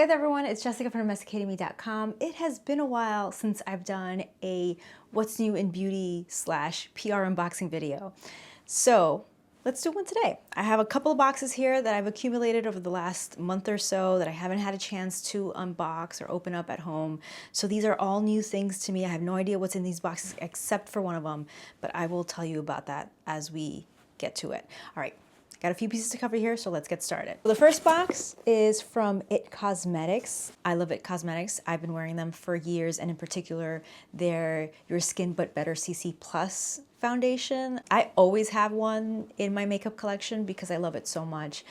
Hey there everyone, it's Jessica from domesticatedme.com. It has been a while since I've done a what's new in beauty / PR unboxing video. So let's do one today. I have a couple of boxes here that I've accumulated over the last month or so that I haven't had a chance to unbox or open up at home. So these are all new things to me. I have no idea what's in these boxes except for one of them, but I will tell you about that as we get to it. All right. Got a few pieces to cover here, so let's get started. The first box is from It Cosmetics. I love It Cosmetics. I've been wearing them for years, and in particular, their Your Skin But Better CC Plus foundation. I always have one in my makeup collection because I love it so much.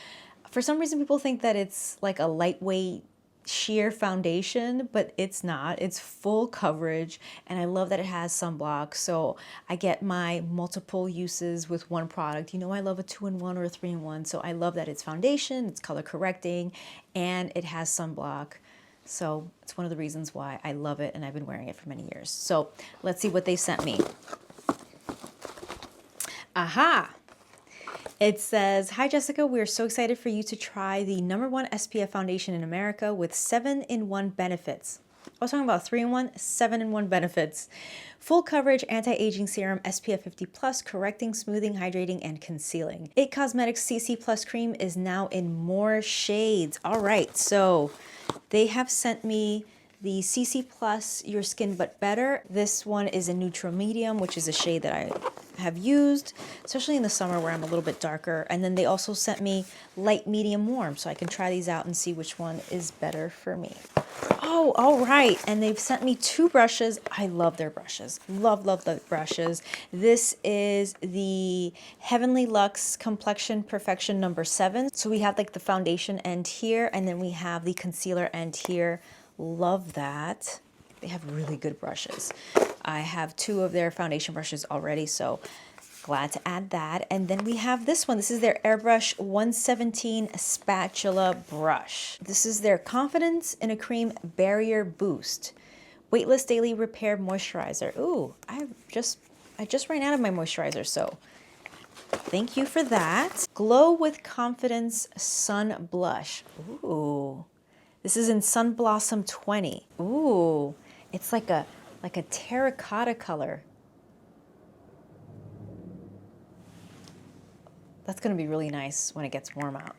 For some reason, people think that it's like a lightweight sheer foundation, but it's not. It's full coverage, and I love that it has sunblock, so I get my multiple uses with one product. You know, I love a 2-in-1 or a 3-in-1, so I love that it's foundation, it's color correcting, and it has sunblock. So it's one of the reasons why I love it, and I've been wearing it for many years. So let's see what they sent me. Aha! It says, "Hi Jessica, we're so excited for you to try the #1 SPF foundation in America with 7-in-1 benefits." I was talking about 3-in-1, 7-in-1 benefits. Full coverage, anti-aging serum, SPF 50+, correcting, smoothing, hydrating, and concealing. It Cosmetics CC Plus cream is now in more shades. All right, so they have sent me the CC Plus Your Skin But Better. This one is a neutral medium, which is a shade that I have used, especially in the summer where I'm a little bit darker. And then they also sent me light, medium, warm, so I can try these out and see which one is better for me. Oh, all right. And they've sent me 2 brushes. I love their brushes. Love, love the brushes. This is the Heavenly Luxe Complexion Perfection #7. So we have like the foundation end here, and then we have the concealer end here. Love that. They have really good brushes. I have 2 of their foundation brushes already, so glad to add that. And then we have this one. This is their Airbrush 117 Spatula Brush. This is their Confidence in a Cream Barrier Boost Weightless Daily Repair Moisturizer. Ooh, I just ran out of my moisturizer, so thank you for that. Glow with Confidence Sun Blush. Ooh. This is in Sun Blossom 20. Ooh, it's like a terracotta color. That's gonna be really nice when it gets warm out.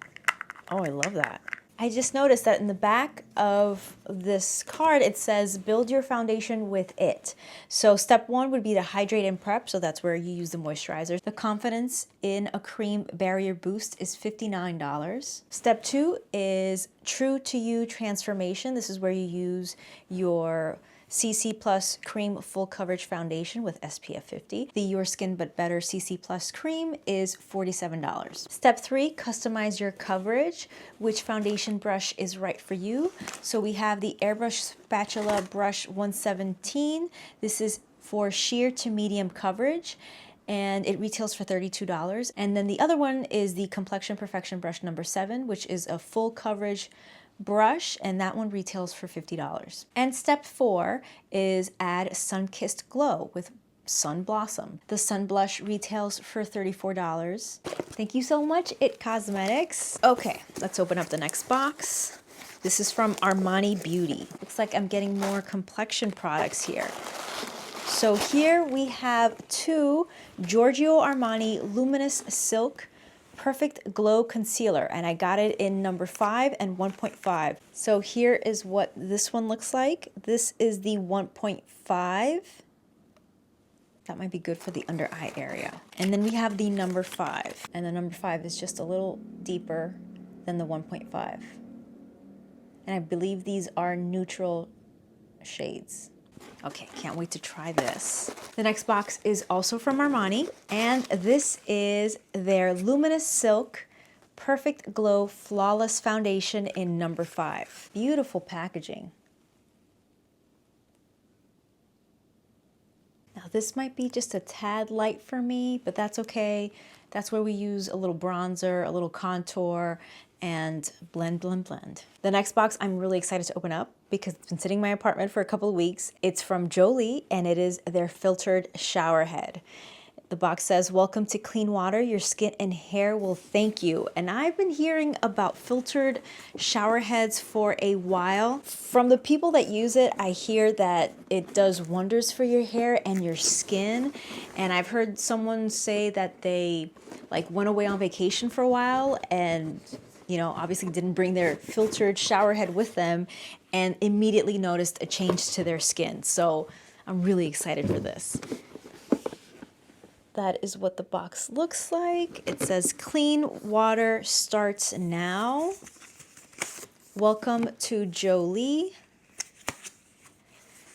Oh, I love that. I just noticed that in the back of this card, it says, build your foundation with it. So step 1 would be to hydrate and prep. So that's where you use the moisturizer. The Confidence in a Cream Barrier Boost is $59. Step 2 is True to You Transformation. This is where you use your CC Plus Cream Full Coverage Foundation with SPF 50. The Your Skin But Better CC Plus Cream is $47. Step 3, customize your coverage. Which foundation brush is right for you? So we have the Airbrush Spatula Brush 117. This is for sheer to medium coverage, and it retails for $32. And then the other one is the Complexion Perfection Brush #7, which is a full coverage brush, and that one retails for $50. And step 4 is add Sun-Kissed Glow with Sun Blossom. The Sun Blush retails for $34. Thank you so much, It Cosmetics. Okay, let's open up the next box. This is from Armani Beauty. Looks like I'm getting more complexion products here. So here we have 2 Giorgio Armani Luminous Silk Perfect Glow Concealer, and I got it in #5 and 1.5. So here is what this one looks like. This is the 1.5. That might be good for the under eye area. And then we have the #5, and the #5 is just a little deeper than the 1.5. And I believe these are neutral shades. Okay, can't wait to try this. The next box is also from Armani, and this is their Luminous Silk Perfect Glow Flawless Foundation in #5. Beautiful packaging. Now this might be just a tad light for me, but that's okay. That's where we use a little bronzer, a little contour, and blend, blend, blend. The next box I'm really excited to open up because it's been sitting in my apartment for a couple of weeks. It's from Jolie, and it is their Filtered Shower Head. The box says, welcome to clean water. Your skin and hair will thank you. And I've been hearing about filtered shower heads for a while. From the people that use it, I hear that it does wonders for your hair and your skin. And I've heard someone say that they like went away on vacation for a while and, you know, obviously didn't bring their filtered shower head with them and immediately noticed a change to their skin. So I'm really excited for this. That is what the box looks like. It says clean water starts now. Welcome to Jolie,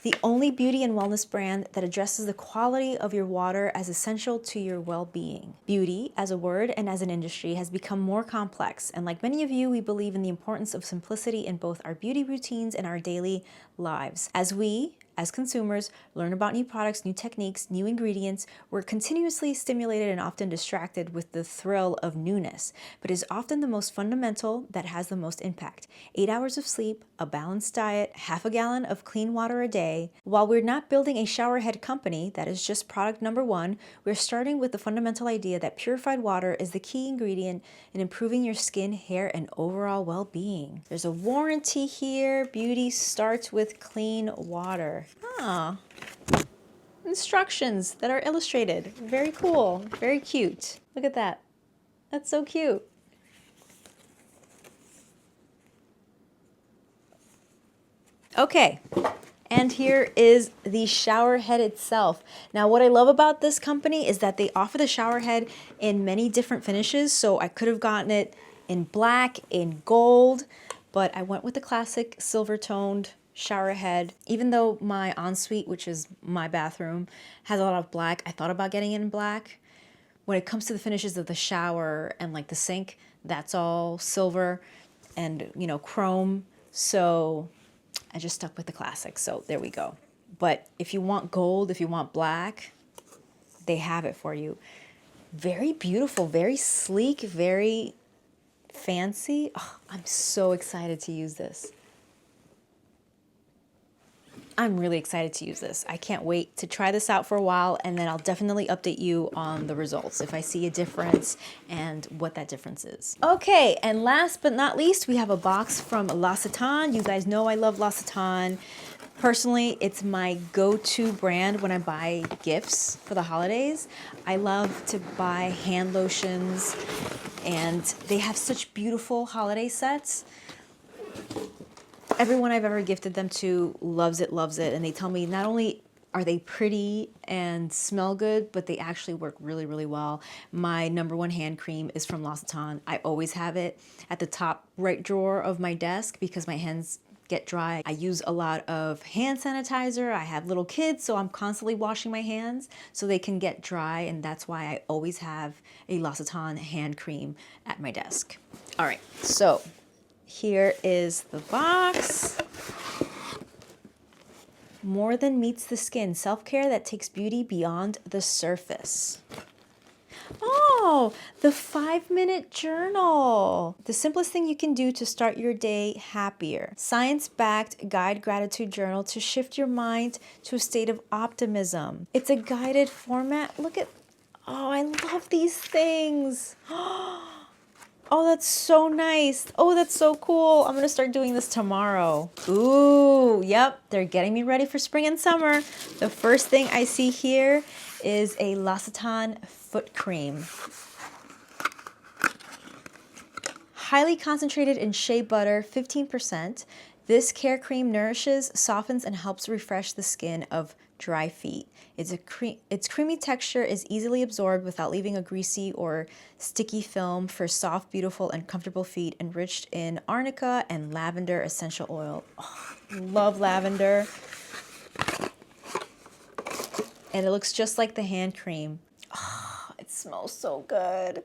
the only beauty and wellness brand that addresses the quality of your water as essential to your well-being. Beauty, as a word and as an industry, has become more complex, and like many of you, we believe in the importance of simplicity in both our beauty routines and our daily lives. As consumers, learn about new products, new techniques, new ingredients, we're continuously stimulated and often distracted with the thrill of newness, but is often the most fundamental that has the most impact. 8 hours of sleep, a balanced diet, half a gallon of clean water a day. While we're not building a shower head company, that is just product number one, we're starting with the fundamental idea that purified water is the key ingredient in improving your skin, hair, and overall well-being. There's a warranty here. Beauty starts with clean water. Ah, instructions that are illustrated. Very cool, very cute. Look at that. That's so cute. Okay, and here is the shower head itself. Now, what I love about this company is that they offer the shower head in many different finishes. So I could have gotten it in black, in gold, but I went with the classic silver toned shower head. Even though my ensuite, which is my bathroom, has a lot of black, I thought about getting it in black. When it comes to the finishes of the shower and like the sink, that's all silver and, you know, chrome. So I just stuck with the classic. So there we go. But if you want gold, if you want black, they have it for you. Very beautiful, very sleek, very fancy. Oh, I'm so excited to use this. I'm really excited to use this. I can't wait to try this out for a while, and then I'll definitely update you on the results if I see a difference and what that difference is. Okay, and last but not least, we have a box from L'Occitane. You guys know I love L'Occitane. Personally, it's my go-to brand when I buy gifts for the holidays. I love to buy hand lotions, and they have such beautiful holiday sets. Everyone I've ever gifted them to loves it, and they tell me not only are they pretty and smell good, but they actually work really, really well. My number one hand cream is from L'Occitane. I always have it at the top right drawer of my desk because my hands get dry. I use a lot of hand sanitizer. I have little kids, so I'm constantly washing my hands so they can get dry, and that's why I always have a L'Occitane hand cream at my desk. All right, so here is the box. More than meets the skin. Self-care that takes beauty beyond the surface. Oh, the 5-minute journal. The simplest thing you can do to start your day happier. Science-backed guide gratitude journal to shift your mind to a state of optimism. It's a guided format. Look at, oh, I love these things. Oh, that's so nice. Oh, that's so cool. I'm gonna start doing this tomorrow. Ooh, yep, they're getting me ready for spring and summer. The first thing I see here is a L'Occitane foot cream. Highly concentrated in shea butter, 15%. This care cream nourishes, softens, and helps refresh the skin of dry feet. Its creamy texture is easily absorbed without leaving a greasy or sticky film for soft, beautiful, and comfortable feet, enriched in arnica and lavender essential oil. Oh, love lavender. And it looks just like the hand cream. Oh, it smells so good.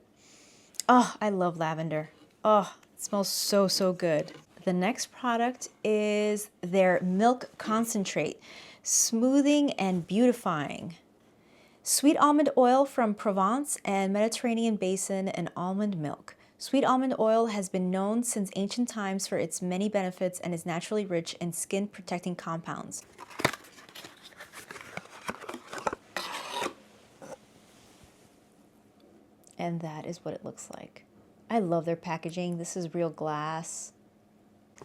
Oh, I love lavender. Oh, it smells so, so good. The next product is their milk concentrate, smoothing and beautifying. Sweet almond oil from Provence and Mediterranean basin and almond milk. Sweet almond oil has been known since ancient times for its many benefits and is naturally rich in skin protecting compounds. And that is what it looks like. I love their packaging. This is real glass.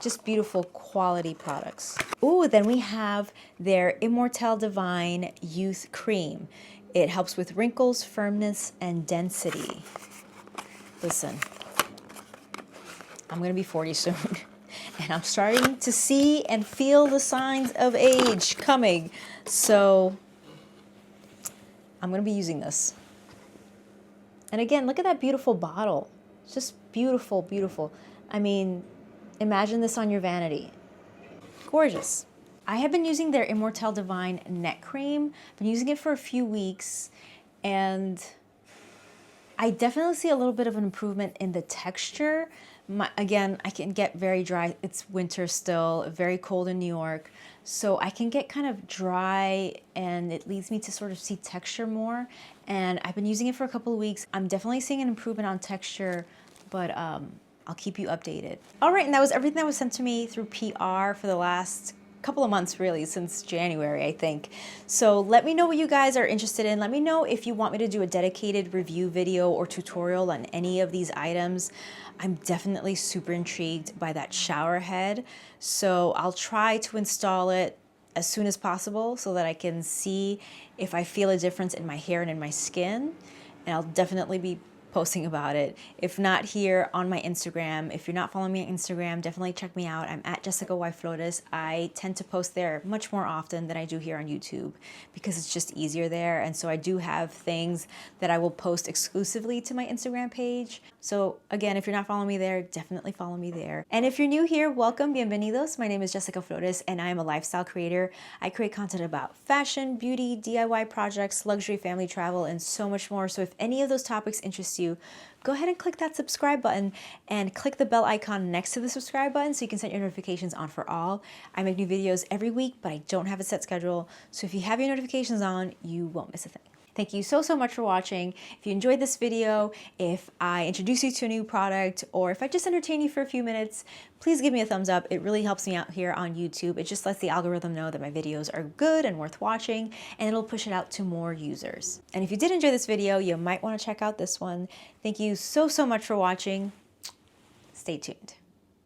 Just beautiful quality products. Ooh, then we have their Immortelle Divine Youth Cream. It helps with wrinkles, firmness, and density. Listen, I'm gonna be 40 soon, and I'm starting to see and feel the signs of age coming. So I'm gonna be using this. And again, look at that beautiful bottle. It's just beautiful, beautiful. I mean, imagine this on your vanity. Gorgeous. I have been using their Immortelle Divine Neck Cream. I've been using it for a few weeks, and I definitely see a little bit of an improvement in the texture. Again, I can get very dry. It's winter still, very cold in New York. So I can get kind of dry, and it leads me to sort of see texture more. And I've been using it for a couple of weeks. I'm definitely seeing an improvement on texture, but I'll keep you updated. All right, and that was everything that was sent to me through PR for the last couple of months, really, since January, I think. So let me know what you guys are interested in. Let me know if you want me to do a dedicated review video or tutorial on any of these items. I'm definitely super intrigued by that shower head. So I'll try to install it as soon as possible so that I can see if I feel a difference in my hair and in my skin. And I'll definitely be posting about it. If not here, on my Instagram. If you're not following me on Instagram, definitely check me out. I'm at Jessica Y Flores. I tend to post there much more often than I do here on YouTube because it's just easier there. And so I do have things that I will post exclusively to my Instagram page. So again, if you're not following me there, definitely follow me there. And if you're new here, welcome, bienvenidos. My name is Jessica Flores and I am a lifestyle creator. I create content about fashion, beauty, DIY projects, luxury, family travel, and so much more. So if any of those topics interest you, go ahead and click that subscribe button and click the bell icon next to the subscribe button so you can set your notifications on for all. I make new videos every week, but I don't have a set schedule. So if you have your notifications on, you won't miss a thing. Thank you so much for watching. If you enjoyed this video, if I introduce you to a new product, or if I just entertain you for a few minutes, please give me a thumbs up. It really helps me out here on YouTube. It just lets the algorithm know that my videos are good and worth watching, and it'll push it out to more users. And if you did enjoy this video, you might want to check out this one. Thank you so much for watching. Stay tuned.